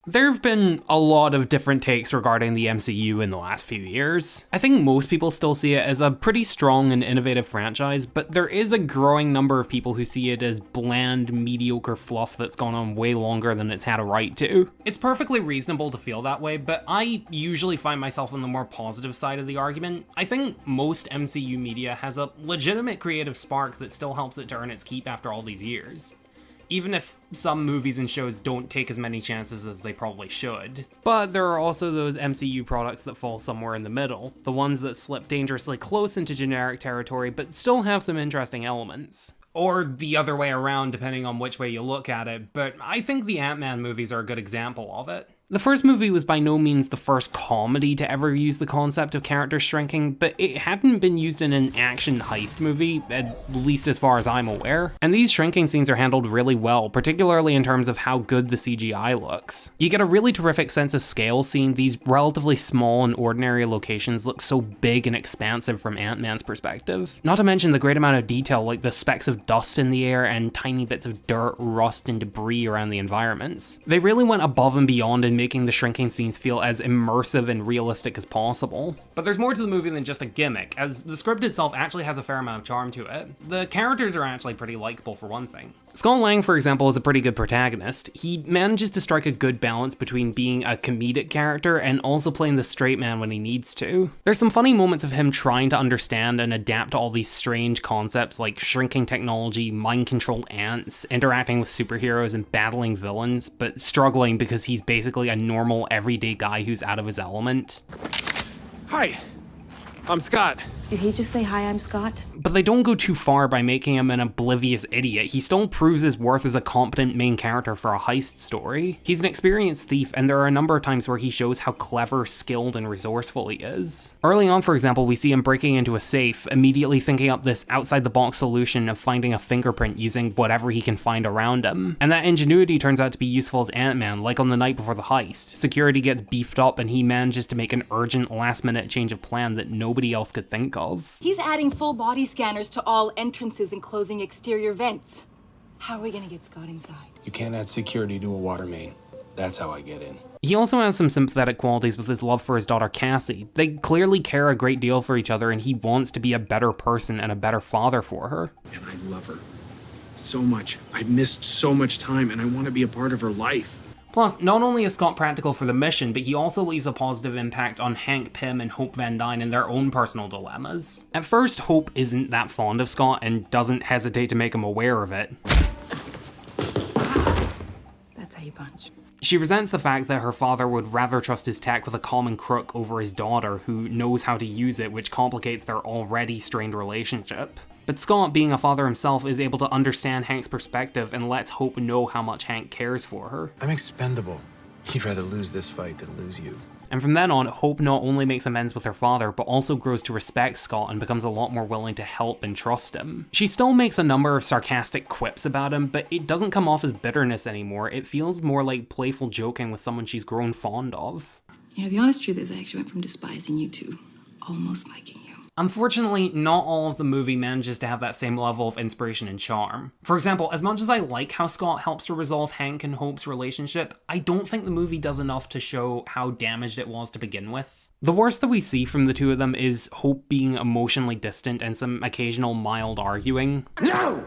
There have been a lot of different takes regarding the MCU in the last few years. I think most people still see it as a pretty strong and innovative franchise, but there is a growing number of people who see it as bland, mediocre fluff that's gone on way longer than it's had a right to. It's perfectly reasonable to feel that way, but I usually find myself on the more positive side of the argument. I think most MCU media has a legitimate creative spark that still helps it to earn its keep after all these years, even if some movies and shows don't take as many chances as they probably should. But there are also those MCU products that fall somewhere in the middle, the ones that slip dangerously close into generic territory but still have some interesting elements. Or the other way around, depending on which way you look at it, but I think the Ant-Man movies are a good example of it. The first movie was by no means the first comedy to ever use the concept of characters shrinking, but it hadn't been used in an action heist movie, at least as far as I'm aware. And these shrinking scenes are handled really well, particularly in terms of how good the CGI looks. You get a really terrific sense of scale seeing these relatively small and ordinary locations look so big and expansive from Ant-Man's perspective. Not to mention the great amount of detail, like the specks of dust in the air and tiny bits of dirt, rust, and debris around the environments. They really went above and beyond in making the shrinking scenes feel as immersive and realistic as possible. But there's more to the movie than just a gimmick, as the script itself actually has a fair amount of charm to it. The characters are actually pretty likable for one thing. Scott Lang, for example, is a pretty good protagonist. He manages to strike a good balance between being a comedic character and also playing the straight man when he needs to. There's some funny moments of him trying to understand and adapt to all these strange concepts like shrinking technology, mind-controlled ants, interacting with superheroes and battling villains, but struggling because he's basically a normal, everyday guy who's out of his element. Hi, I'm Scott. Did he just say, "Hi, I'm Scott"? But they don't go too far by making him an oblivious idiot. He still proves his worth as a competent main character for a heist story. He's an experienced thief, and there are a number of times where he shows how clever, skilled, and resourceful he is. Early on, for example, we see him breaking into a safe, immediately thinking up this outside-the-box solution of finding a fingerprint using whatever he can find around him. And that ingenuity turns out to be useful as Ant-Man, like on the night before the heist. Security gets beefed up, and he manages to make an urgent, last-minute change of plan that nobody else could think of. He's adding full body scanners to all entrances and closing exterior vents. How are we gonna get Scott inside? You can't add security to a water main. That's how I get in. He also has some sympathetic qualities with his love for his daughter Cassie. They clearly care a great deal for each other, and he wants to be a better person and a better father for her. And I love her so much. I've missed so much time, and I want to be a part of her life. Plus, not only is Scott practical for the mission, but he also leaves a positive impact on Hank Pym and Hope Van Dyne in their own personal dilemmas. At first, Hope isn't that fond of Scott and doesn't hesitate to make him aware of it. That's how you punch. She resents the fact that her father would rather trust his tech with a common crook over his daughter who knows how to use it, which complicates their already strained relationship. But Scott, being a father himself, is able to understand Hank's perspective and lets Hope know how much Hank cares for her. I'm expendable. You'd rather lose this fight than lose you. And from then on, Hope not only makes amends with her father, but also grows to respect Scott and becomes a lot more willing to help and trust him. She still makes a number of sarcastic quips about him, but it doesn't come off as bitterness anymore. It feels more like playful joking with someone she's grown fond of. You know, the honest truth is I actually went from despising you to almost liking you. Unfortunately, not all of the movie manages to have that same level of inspiration and charm. For example, as much as I like how Scott helps to resolve Hank and Hope's relationship, I don't think the movie does enough to show how damaged it was to begin with. The worst that we see from the two of them is Hope being emotionally distant and some occasional mild arguing. No!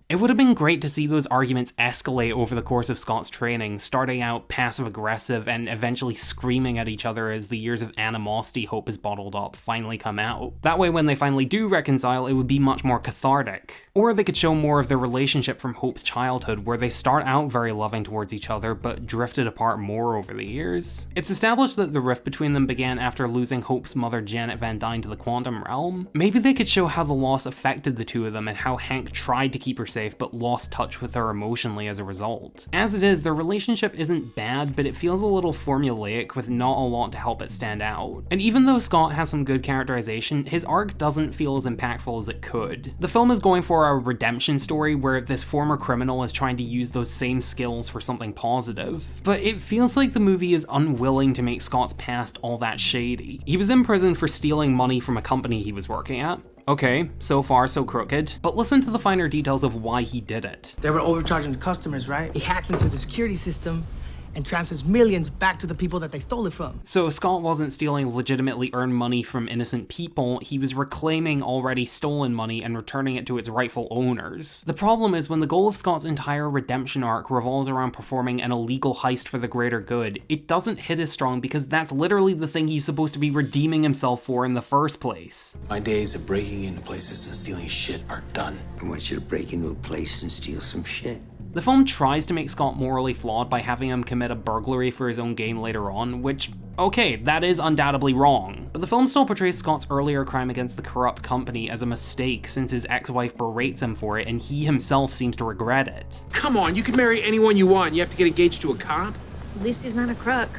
It would have been great to see those arguments escalate over the course of Scott's training, starting out passive-aggressive and eventually screaming at each other as the years of animosity Hope has bottled up finally come out. That way, when they finally do reconcile, it would be much more cathartic. Or they could show more of their relationship from Hope's childhood, where they start out very loving towards each other, but drifted apart more over the years. It's established that the rift between them began after losing Hope's mother Janet Van Dyne to the quantum realm. Maybe they could show how the loss affected the two of them and how Hank tried to keep her safe, but lost touch with her emotionally as a result. As it is, their relationship isn't bad, but it feels a little formulaic with not a lot to help it stand out. And even though Scott has some good characterization, his arc doesn't feel as impactful as it could. The film is going for a redemption story where this former criminal is trying to use those same skills for something positive. But it feels like the movie is unwilling to make Scott's past all that shady. He was in prison for stealing money from a company he was working at. Okay, so far so crooked, but listen to the finer details of why he did it. They were overcharging the customers, right? He hacks into the security system and transfers millions back to the people that they stole it from. So Scott wasn't stealing legitimately earned money from innocent people, he was reclaiming already stolen money and returning it to its rightful owners. The problem is when the goal of Scott's entire redemption arc revolves around performing an illegal heist for the greater good, it doesn't hit as strong because that's literally the thing he's supposed to be redeeming himself for in the first place. My days of breaking into places and stealing shit are done. I want you to break into a place and steal some shit. The film tries to make Scott morally flawed by having him commit a burglary for his own gain later on, which, okay, that is undoubtedly wrong. But the film still portrays Scott's earlier crime against the corrupt company as a mistake since his ex-wife berates him for it and he himself seems to regret it. Come on, you can marry anyone you want. You have to get engaged to a cop? At least he's not a crook.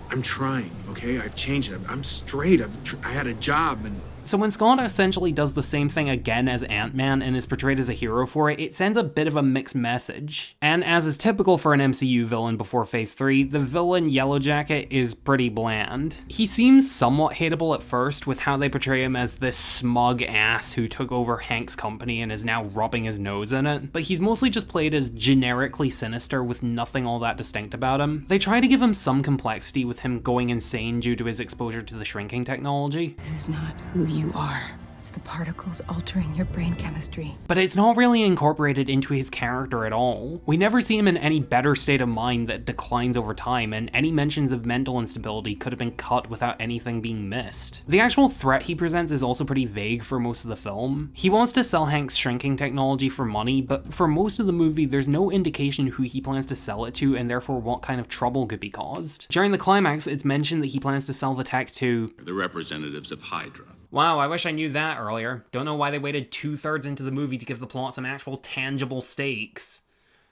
I'm trying, okay? I've changed. I'm straight. I had a job and... So when Scott essentially does the same thing again as Ant-Man and is portrayed as a hero for it, it sends a bit of a mixed message. And as is typical for an MCU villain before Phase 3, the villain Yellowjacket is pretty bland. He seems somewhat hateable at first with how they portray him as this smug ass who took over Hank's company and is now rubbing his nose in it, but he's mostly just played as generically sinister with nothing all that distinct about him. They try to give him some complexity with him going insane due to his exposure to the shrinking technology. This is not who you are. It's the particles altering your brain chemistry. But it's not really incorporated into his character at all. We never see him in any better state of mind that declines over time, and any mentions of mental instability could have been cut without anything being missed. The actual threat he presents is also pretty vague for most of the film. He wants to sell Hank's shrinking technology for money, but for most of the movie there's no indication who he plans to sell it to and therefore what kind of trouble could be caused. During the climax, it's mentioned that he plans to sell the tech to the representatives of Hydra. Wow, I wish I knew that earlier. Don't know why they waited 2/3 into the movie to give the plot some actual tangible stakes.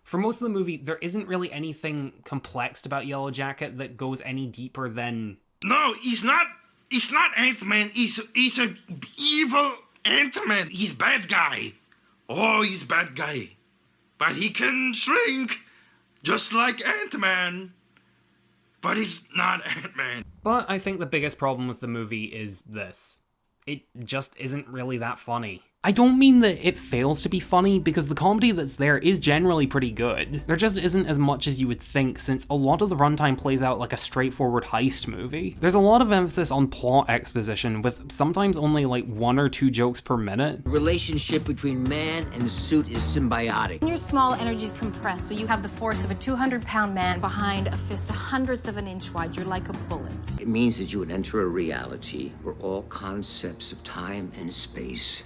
For most of the movie, there isn't really anything complex about Yellowjacket that goes any deeper than... No, he's not Ant-Man. He's a evil Ant-Man. He's bad guy. Oh, he's bad guy. But he can shrink, just like Ant-Man. But he's not Ant-Man. But I think the biggest problem with the movie is this. It just isn't really that funny. I don't mean that it fails to be funny, because the comedy that's there is generally pretty good. There just isn't as much as you would think, since a lot of the runtime plays out like a straightforward heist movie. There's a lot of emphasis on plot exposition, with sometimes only like 1 or 2 jokes per minute. The relationship between man and suit is symbiotic. Your small energy's compressed, so you have the force of a 200-pound man behind a fist 1/100 of an inch wide. You're like a bullet. It means that you would enter a reality where all concepts of time and space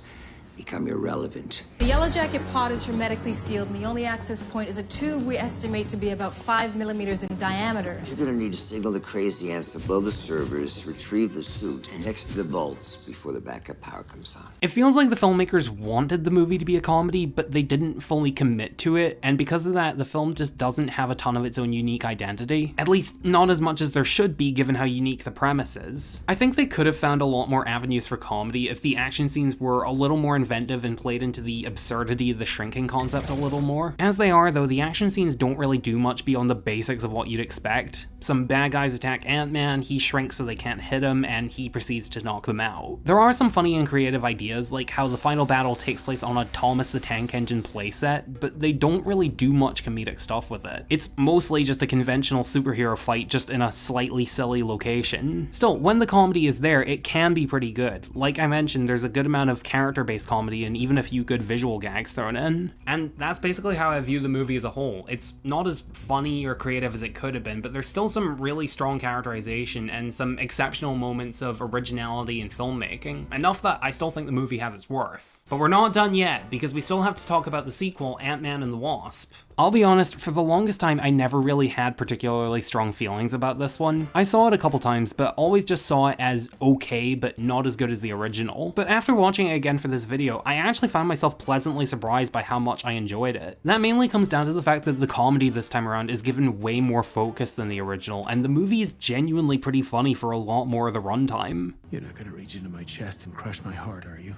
become irrelevant. The Yellowjacket pod is hermetically sealed, and the only access point is a tube we estimate to be about 5 millimeters in diameter. You're gonna need to signal the crazy ants to blow the servers, retrieve the suit, and exit the vaults before the backup power comes on. It feels like the filmmakers wanted the movie to be a comedy, but they didn't fully commit to it, and because of that, the film just doesn't have a ton of its own unique identity. At least, not as much as there should be, given how unique the premise is. I think they could have found a lot more avenues for comedy if the action scenes were a little more inventive and played into the absurdity of the shrinking concept a little more. As they are, though, the action scenes don't really do much beyond the basics of what you'd expect. Some bad guys attack Ant-Man, he shrinks so they can't hit him, and he proceeds to knock them out. There are some funny and creative ideas, like how the final battle takes place on a Thomas the Tank Engine playset, but they don't really do much comedic stuff with it. It's mostly just a conventional superhero fight, just in a slightly silly location. Still, when the comedy is there, it can be pretty good. Like I mentioned, there's a good amount of character-based comedy and even a few good visual gags thrown in. And that's basically how I view the movie as a whole. It's not as funny or creative as it could have been, but there's still some really strong characterization and some exceptional moments of originality in filmmaking. Enough that I still think the movie has its worth. But we're not done yet, because we still have to talk about the sequel, Ant-Man and the Wasp. I'll be honest, for the longest time I never really had particularly strong feelings about this one. I saw it a couple times, but always just saw it as okay, but not as good as the original. But after watching it again for this video, I actually found myself pleasantly surprised by how much I enjoyed it. That mainly comes down to the fact that the comedy this time around is given way more focus than the original, and the movie is genuinely pretty funny for a lot more of the runtime. You're not gonna reach into my chest and crush my heart, are you?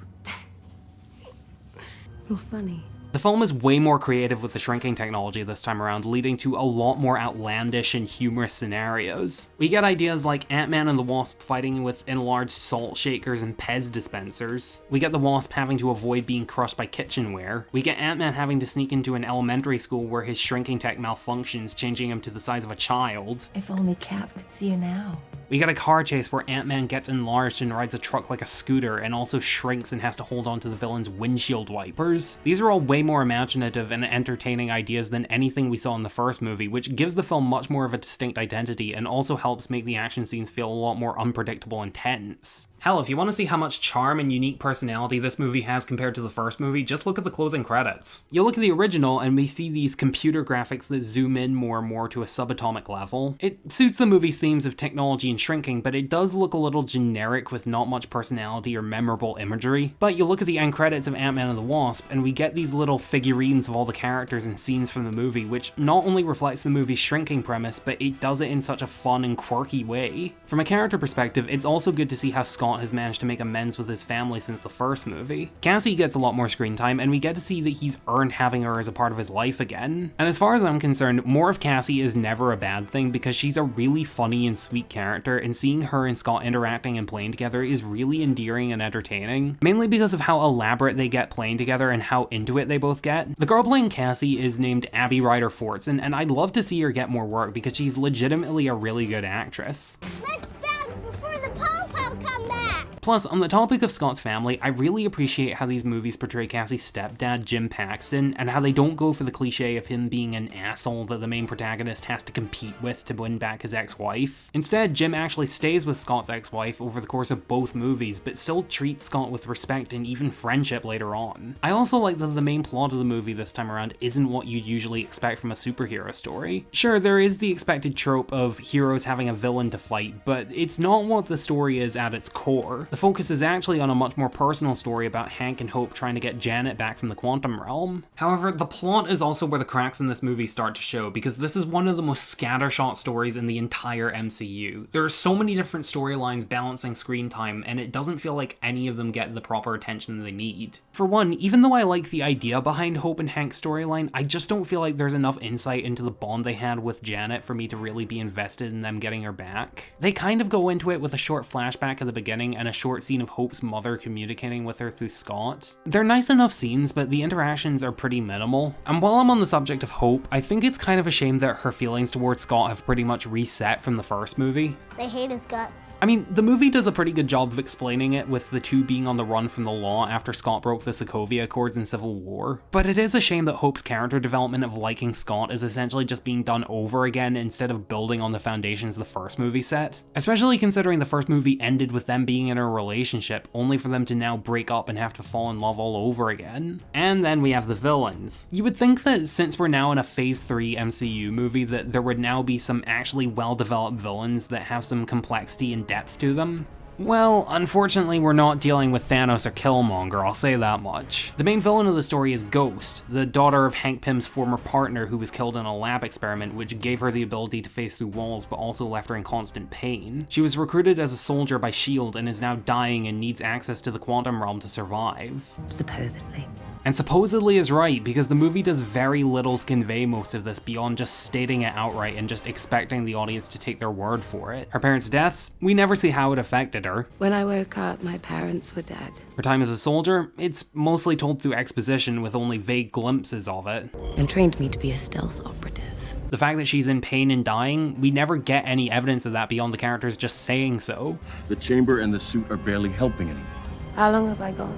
Oh, funny. The film is way more creative with the shrinking technology this time around, leading to a lot more outlandish and humorous scenarios. We get ideas like Ant-Man and the Wasp fighting with enlarged salt shakers and Pez dispensers. We get the Wasp having to avoid being crushed by kitchenware. We get Ant-Man having to sneak into an elementary school where his shrinking tech malfunctions, changing him to the size of a child. If only Cap could see you now. We get a car chase where Ant-Man gets enlarged and rides a truck like a scooter, and also shrinks and has to hold on to the villain's windshield wipers. These are all way more imaginative and entertaining ideas than anything we saw in the first movie, which gives the film much more of a distinct identity and also helps make the action scenes feel a lot more unpredictable and tense. Hell, if you want to see how much charm and unique personality this movie has compared to the first movie, just look at the closing credits. You look at the original and we see these computer graphics that zoom in more and more to a subatomic level. It suits the movie's themes of technology and shrinking, but it does look a little generic with not much personality or memorable imagery. But you look at the end credits of Ant-Man and the Wasp, and we get these little figurines of all the characters and scenes from the movie, which not only reflects the movie's shrinking premise, but it does it in such a fun and quirky way. From a character perspective, it's also good to see how Scott has managed to make amends with his family since the first movie. Cassie gets a lot more screen time, and we get to see that he's earned having her as a part of his life again. And as far as I'm concerned, more of Cassie is never a bad thing because she's a really funny and sweet character, and seeing her and Scott interacting and playing together is really endearing and entertaining, mainly because of how elaborate they get playing together and how into it they both get. The girl playing Cassie is named Abby Ryder Fortson, and I'd love to see her get more work because she's legitimately a really good actress. Let's bounce before the po-po come back! Plus, on the topic of Scott's family, I really appreciate how these movies portray Cassie's stepdad, Jim Paxton, and how they don't go for the cliche of him being an asshole that the main protagonist has to compete with to win back his ex-wife. Instead, Jim actually stays with Scott's ex-wife over the course of both movies, but still treats Scott with respect and even friendship later on. I also like that the main plot of the movie this time around isn't what you'd usually expect from a superhero story. Sure, there is the expected trope of heroes having a villain to fight, but it's not what the story is at its core. The focus is actually on a much more personal story about Hank and Hope trying to get Janet back from the quantum realm. However, the plot is also where the cracks in this movie start to show, because this is one of the most scattershot stories in the entire MCU. There are so many different storylines balancing screen time, and it doesn't feel like any of them get the proper attention they need. For one, even though I like the idea behind Hope and Hank's storyline, I just don't feel like there's enough insight into the bond they had with Janet for me to really be invested in them getting her back. They kind of go into it with a short flashback at the beginning and a short scene of Hope's mother communicating with her through Scott. They're nice enough scenes, but the interactions are pretty minimal. And while I'm on the subject of Hope, I think it's kind of a shame that her feelings towards Scott have pretty much reset from the first movie. They hate his guts. I mean, the movie does a pretty good job of explaining it with the two being on the run from the law after Scott broke the Sokovia Accords in Civil War. But it is a shame that Hope's character development of liking Scott is essentially just being done over again instead of building on the foundations the first movie set. Especially considering the first movie ended with them being in a relationship, only for them to now break up and have to fall in love all over again. And then we have the villains. You would think that since we're now in a Phase 3 MCU movie that there would now be some actually well-developed villains that have some complexity and depth to them. Well, unfortunately we're not dealing with Thanos or Killmonger, I'll say that much. The main villain of the story is Ghost, the daughter of Hank Pym's former partner who was killed in a lab experiment which gave her the ability to phase through walls but also left her in constant pain. She was recruited as a soldier by S.H.I.E.L.D. and is now dying and needs access to the quantum realm to survive. Supposedly. And supposedly is right, because the movie does very little to convey most of this beyond just stating it outright and just expecting the audience to take their word for it. Her parents' deaths, we never see how it affected her. When I woke up, my parents were dead. Her time as a soldier, it's mostly told through exposition with only vague glimpses of it. And trained me to be a stealth operative. The fact that she's in pain and dying, we never get any evidence of that beyond the characters just saying so. The chamber and the suit are barely helping anyone. How long have I gone?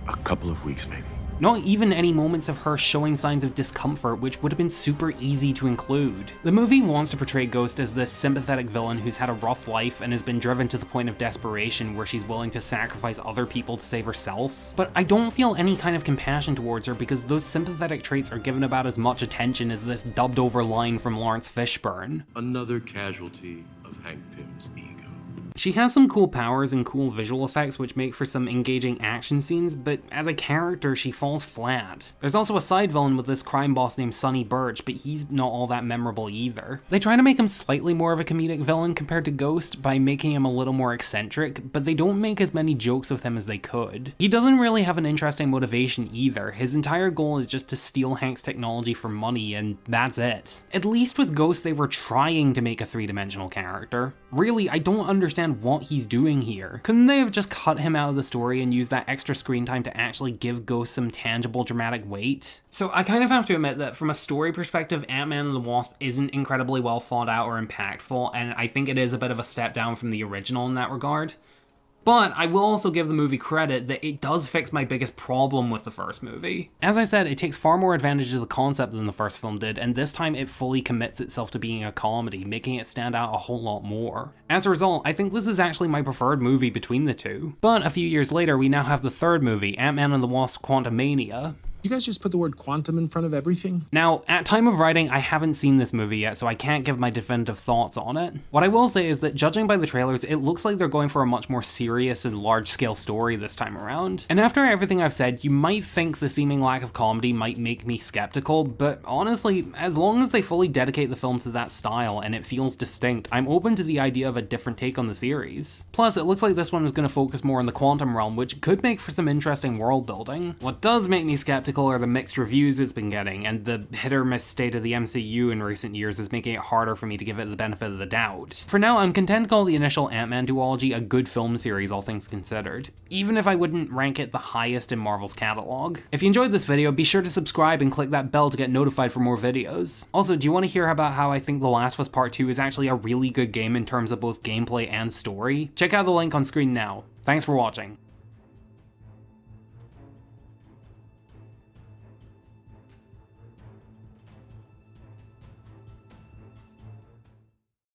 A couple of weeks, maybe. Not even any moments of her showing signs of discomfort, which would have been super easy to include. The movie wants to portray Ghost as this sympathetic villain who's had a rough life and has been driven to the point of desperation where she's willing to sacrifice other people to save herself. But I don't feel any kind of compassion towards her because those sympathetic traits are given about as much attention as this dubbed over line from Lawrence Fishburne. Another casualty of Hank Pym's ego. She has some cool powers and cool visual effects which make for some engaging action scenes, but as a character she falls flat. There's also a side villain with this crime boss named Sonny Birch, but he's not all that memorable either. They try to make him slightly more of a comedic villain compared to Ghost by making him a little more eccentric, but they don't make as many jokes with him as they could. He doesn't really have an interesting motivation either. His entire goal is just to steal Hank's technology for money, and that's it. At least with Ghost they were trying to make a three-dimensional character. Really, I don't understand what he's doing here. Couldn't they have just cut him out of the story and used that extra screen time to actually give Ghost some tangible dramatic weight? So I kind of have to admit that from a story perspective, Ant-Man and the Wasp isn't incredibly well thought out or impactful, and I think it is a bit of a step down from the original in that regard. But I will also give the movie credit that it does fix my biggest problem with the first movie. As I said, it takes far more advantage of the concept than the first film did, and this time it fully commits itself to being a comedy, making it stand out a whole lot more. As a result, I think this is actually my preferred movie between the two. But a few years later, we now have the third movie, Ant-Man and the Wasp: Quantumania. You guys just put the word quantum in front of everything? Now, at time of writing, I haven't seen this movie yet, so I can't give my definitive thoughts on it. What I will say is that judging by the trailers, it looks like they're going for a much more serious and large-scale story this time around. And after everything I've said, you might think the seeming lack of comedy might make me skeptical, but honestly, as long as they fully dedicate the film to that style and it feels distinct, I'm open to the idea of a different take on the series. Plus, it looks like this one is going to focus more on the quantum realm, which could make for some interesting world building. What does make me skeptical are the mixed reviews it's been getting, and the hit or miss state of the MCU in recent years is making it harder for me to give it the benefit of the doubt. For now, I'm content to call the initial Ant-Man duology a good film series, all things considered, even if I wouldn't rank it the highest in Marvel's catalog. If you enjoyed this video, be sure to subscribe and click that bell to get notified for more videos. Also, do you want to hear about how I think The Last of Us Part 2 is actually a really good game in terms of both gameplay and story? Check out the link on screen now. Thanks for watching.